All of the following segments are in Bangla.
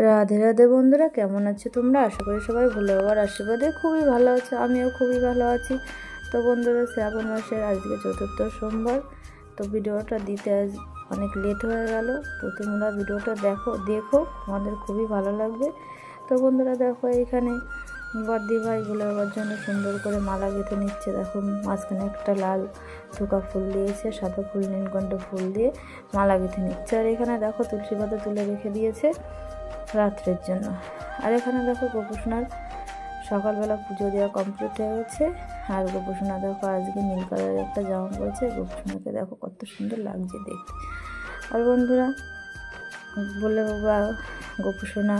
রাধে রাধে বন্ধুরা, কেমন আছো তোমরা? আশা করি সবাই ভোলে বাবার আশীর্বাদে খুবই ভালো আছে। আমিও খুবই ভালো আছি। তো বন্ধুরা, শ্রাবণ মাসের আজকে চতুর্থ সোমবার। তো ভিডিওটা দিতে আজ অনেক লেট হয়ে গেল। তো তোমরা ভিডিওটা দেখো আমাদের খুবই ভালো লাগবে। তো বন্ধুরা দেখো, এখানে বদ্দি ভাই ভোলে বাবার জন্য সুন্দর করে মালা গেঁথে নিচ্ছে। দেখো, মাঝখানে একটা লাল থোকা ফুল দিয়েছে, সাদা ফুল নীলকণ্ঠ ফুল দিয়ে মালা গেঁথে নিচ্ছে। আর এখানে দেখো তুলসী পাতা তুলে রেখে দিয়েছে রাত্রের জন্য। আর এখানে দেখো গোপুসোনার সকালবেলা পুজো দেওয়া কমপ্লিট হয়ে গেছে। আর গোপুসোনা দেখো আজকে নীল কালারের একটা জামা পরেছে। গোপুসোনাকে দেখো কত সুন্দর লাগছে দেখতে। আর বন্ধুরা, বলে বাবা গোপুসোনা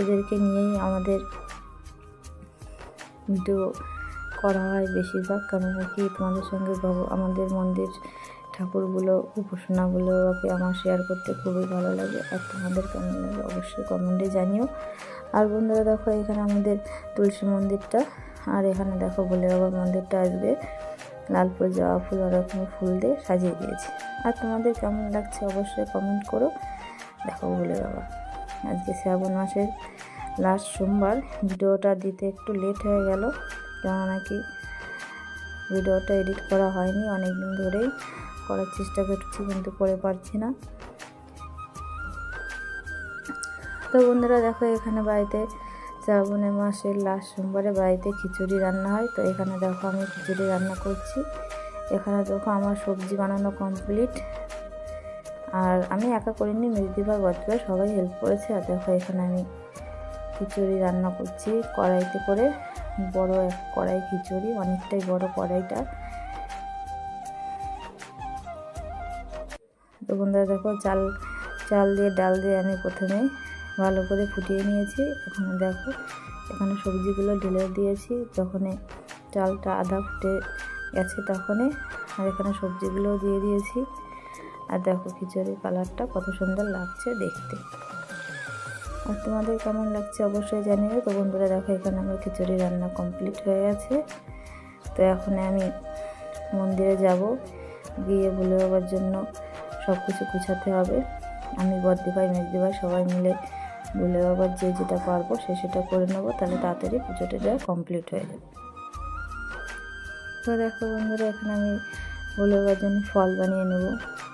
এদেরকে নিয়েই আমাদের ভিডিও করা হয় বেশিরভাগ। কেননা কি তোমাদের সঙ্গে আমাদের মন্দির ঠাকুরগুলো উপাসনাগুলোকে আমার শেয়ার করতে খুবই ভালো লাগে। আর তোমাদের কেমন লাগে অবশ্যই কমেন্টে জানিও। আর বন্ধুরা দেখো, এখানে আমাদের তুলসী মন্দিরটা, আর এখানে দেখো ভোলে বাবার মন্দিরটা আজকে লাল ফুল, জবা ফুল, ওরকম ফুল দিয়ে সাজিয়ে দিয়েছে। আর তোমাদের কেমন লাগছে অবশ্যই কমেন্ট করো। দেখো ভোলে বাবা আজকে শ্রাবণ মাসের লাস্ট সোমবার। ভিডিওটা দিতে একটু লেট হয়ে গেল, কেননা কি ভিডিওটা এডিট করা হয়নি। অনেক দিন ধরেই করার চেষ্টা করছি কিন্তু করে পারছি না। তো বন্ধুরা দেখো, এখানে বাড়িতে শ্রাবণের মাসের লাস্ট সোমবারে বাড়িতে খিচুড়ি রান্না হয়। তো এখানে দেখো আমি খিচুড়ি রান্না করছি। এখানে দেখো আমার সবজি বানানো কমপ্লিট। আর আমি একা করিনি, মেজদিভাই বদ্দিভাই সবাই হেল্প করেছে। আর দেখো এখানে আমি খিচুড়ি রান্না করছি কড়াইতে করে, বড় এক কড়াই খিচুড়ি, অনেকটাই বড় কড়াইটা। তো বন্ধুরা দেখো, চাল দিয়ে ডাল দিয়ে আমি প্রথমে ভালো করে ফুটিয়ে নিয়েছি। এখানে দেখো, এখানে সবজিগুলো ঢেলে দিয়েছি। যখন চালটা আধা ফুটে গেছে তখনই আর এখানে সবজিগুলোও দিয়ে দিয়েছি। আর দেখো খিচুড়ির কালারটা কত সুন্দর লাগছে দেখতে। আর তোমাদের কেমন লাগছে অবশ্যই জানিও। তো বন্ধুরা দেখো, এখানে আমার খিচুড়ি রান্না কমপ্লিট হয়ে গেছে। তো এখন আমি মন্দিরে যাব, গিয়ে ভোলে বাবার জন্য সব কিছু গুছাতে হবে। আমি বদ্দিভাই মেজদিভাই সবাই মিলে ভোলে বাবার যেটা পারবো সেটা করে নেবো, তাহলে তাড়াতাড়ি পুজোটা কমপ্লিট হয়ে যাবে। তো দেখো বন্ধুরা, এখানে আমি ভোলে বাবার জন্য ফল বানিয়ে নেব।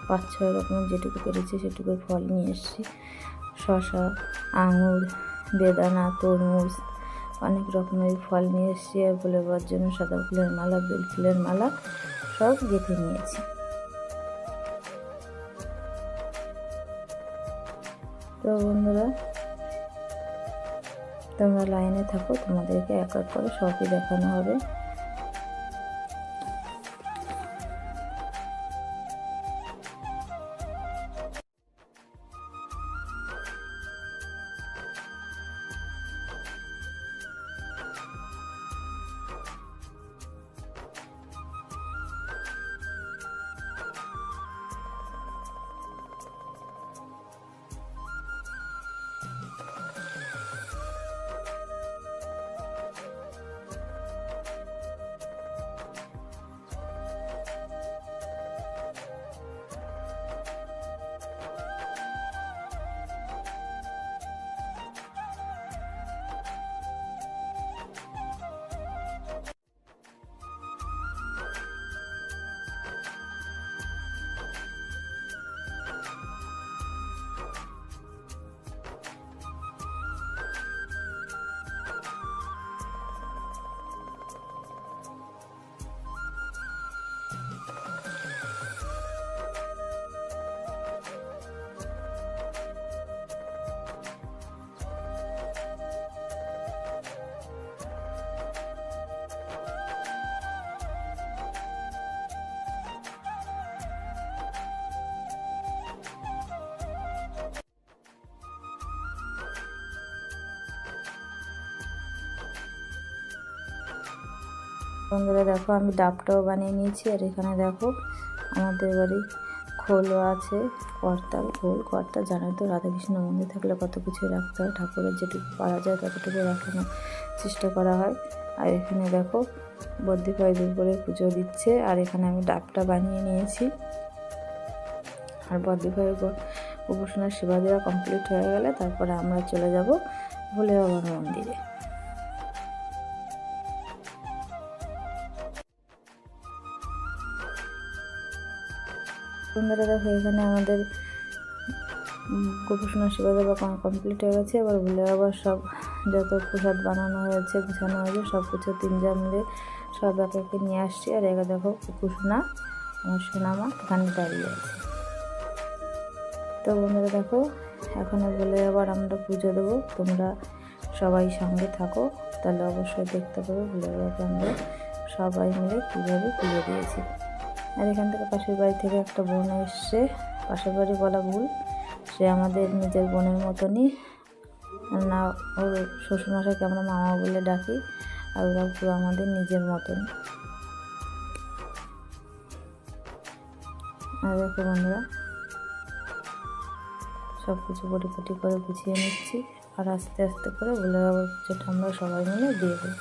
5-6 রকমের যেটুকু পেরেছি সেটুকু ফল নিয়ে এসেছি। শসা, আঙুর, বেদানা, তরমুজ, অনেক রকমের ফল নিয়ে এসেছি। আর ভোলে বাবার জন্য সাদা ফুলের মালা, বেল ফুলের মালা সব গেঁথে নিয়েছি। তো বন্ধুরা, তোমরা লাইনে থাকো, তোমাদেরকে এক এক করে সবই দেখানো হবে। বন্ধুরা দেখো, আমি ডাবটাও বানিয়ে নিয়েছি। আর এখানে দেখো আমাদের বাড়ি খোলও আছে, কর্তাল, খোল, কর্তা। জানোই তো রাধাকৃষ্ণ মন্দির থাকলে কত কিছু রাখতে হয়, ঠাকুরের যেটুকু পারা যায় ততটুকু রাখানোর চেষ্টা করা হয়। আর এখানে দেখো বদ্দিভাই দুপুরে পুজো দিচ্ছে। আর এখানে আমি ডাবটা বানিয়ে নিয়েছি। আর বদ্দিভাই উপাসনার সেবা দেওয়া কমপ্লিট হয়ে গেলে তারপরে আমরা চলে যাব ভোলে বাবার মন্দিরে। বন্ধুরা দেখো এখানে আমাদের উপাসনার সেবা দেওয়া কমপ্লিট হয়ে গেছে। এবার ভোলে বাবার সব যত প্রসাদ বানানো হয়েছে গুছানো হয়েছে সব কিছু তিনজন মিলে সব একে একে নিয়ে আসছি। আর এবার দেখো উপাসনা আমার সোনামা এখানে দাঁড়িয়ে আছে। তো বন্ধুরা দেখো এখন ভোলে বাবার আমরা পুজো দেবো, তোমরা সবাই সঙ্গে থাকো, তাহলে অবশ্যই দেখতে পাবো ভোলে বাবাকে আমরা সবাই মিলে কীভাবে পুজো দিয়েছি। আর এখান থেকে পাশের বাড়ি থেকে একটা বোন এসছে, পাশের বাড়ি বলা ভুল, সে আমাদের নিজের বোনের মতনই, না ওর শ্বশুরমশাইকে আমরা মামা বলে ডাকি, আর ওরা পুরো আমাদের নিজের মতন। আর দেখো বন্ধুরা সব কিছু পরিপাটি করে গুছিয়ে নিচ্ছি, আর আস্তে আস্তে করে ভোলে বাবার পুজোটা আমরা সবাই মিলে দিয়ে দেবো।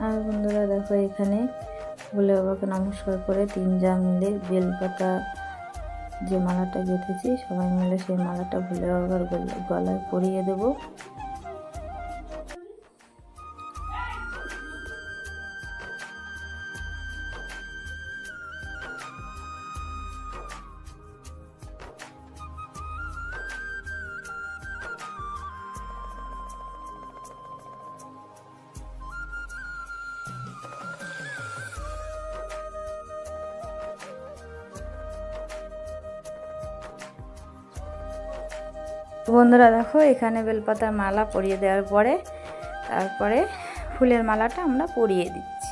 আর বন্ধুরা দেখো এখানে ভোলে বাবাকে নমস্কার করে 3 জা মিলে বেলপাতা যে মালাটা গেঁথেছি সবাই মিলে সেই মালাটা ভোলে বাবার গলায় পরিয়ে দেব। বন্ধুরা দেখো এখানে বেলপাতার মালা পরিয়ে দেওয়ার পরে তারপরে ফুলের মালাটা আমরা পরিয়ে দিচ্ছি।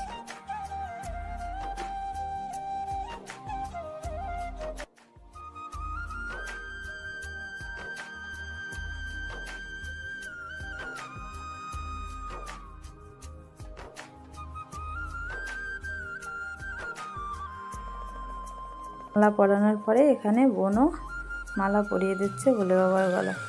মালা পরানোর পরে এখানে বোনও মালা পরিয়ে দিচ্ছে ভোলে বাবার গলায়।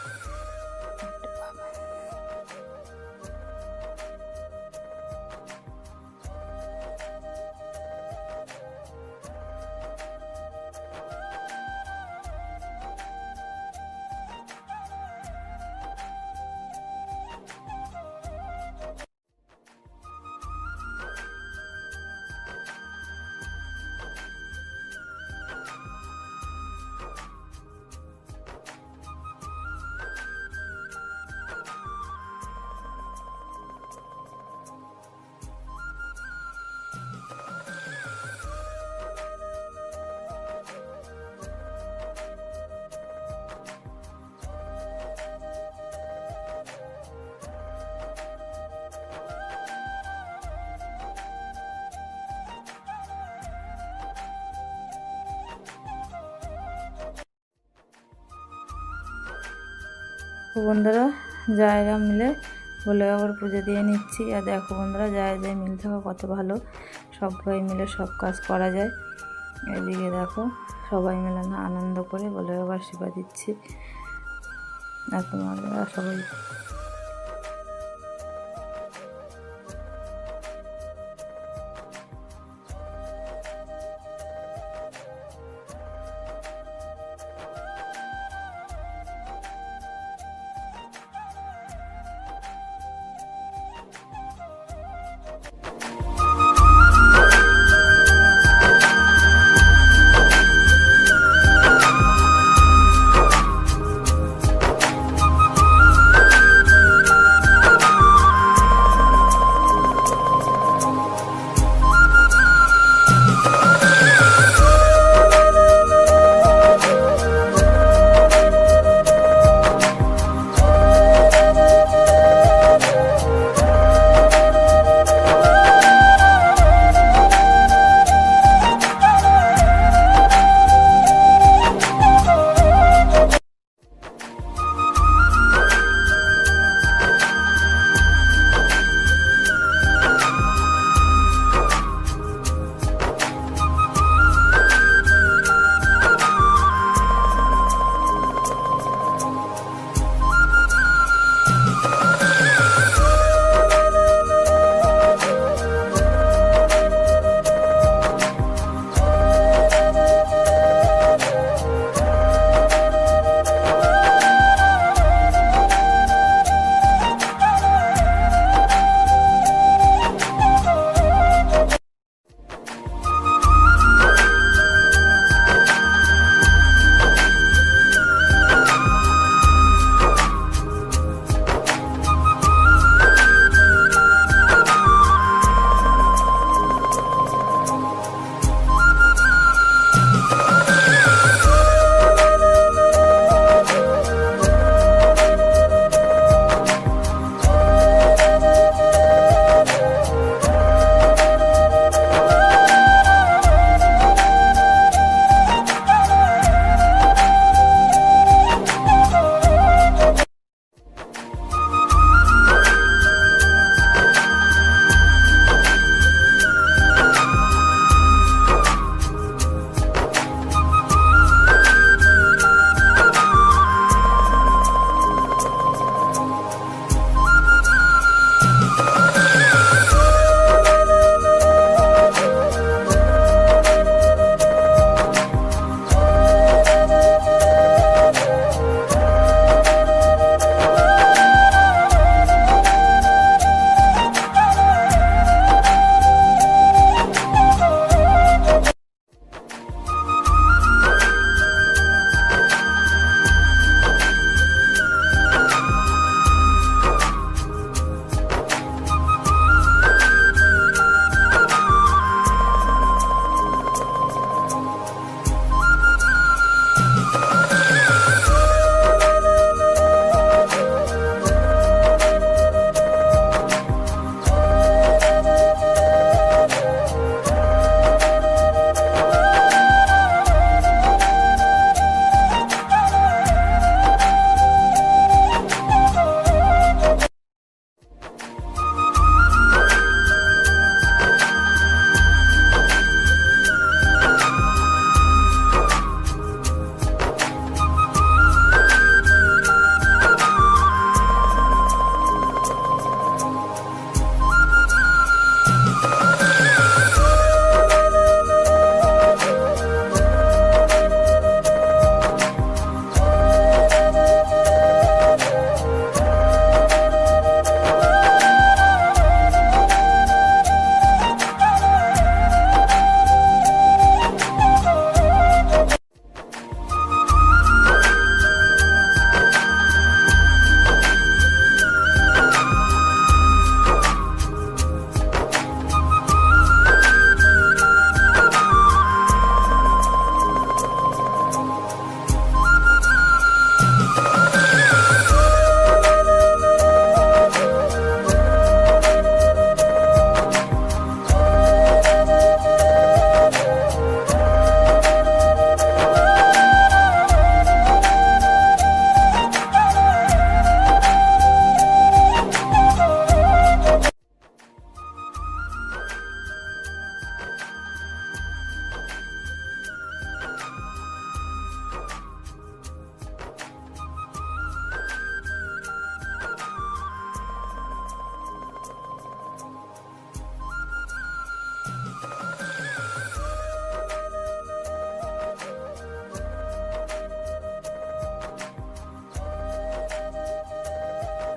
বন্ধুরা জায়গা মিলে ভোলে বাবার পুজো দিয়ে নিচ্ছি। আর দেখো বন্ধুরা জায়গায় মিল থাকা কত ভালো, সবাই মিলে সব কাজ করা যায়। এদিকে দেখো সবাই মিলে না আনন্দ করে ভোলে বাবার সেবা দিচ্ছি। আর তোমরা সবাই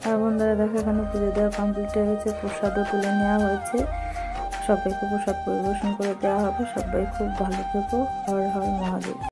আর বন্ধুরা দেখো এখানে পুজো দেওয়া কমপ্লিট হয়ে গেছে, প্রসাদও তুলে নেওয়া হয়েছে, সবাইকে প্রসাদ পরিবেশন করে দেওয়া হবে। সবাই খুব ভালো থেকো। হর হর মহাদেব।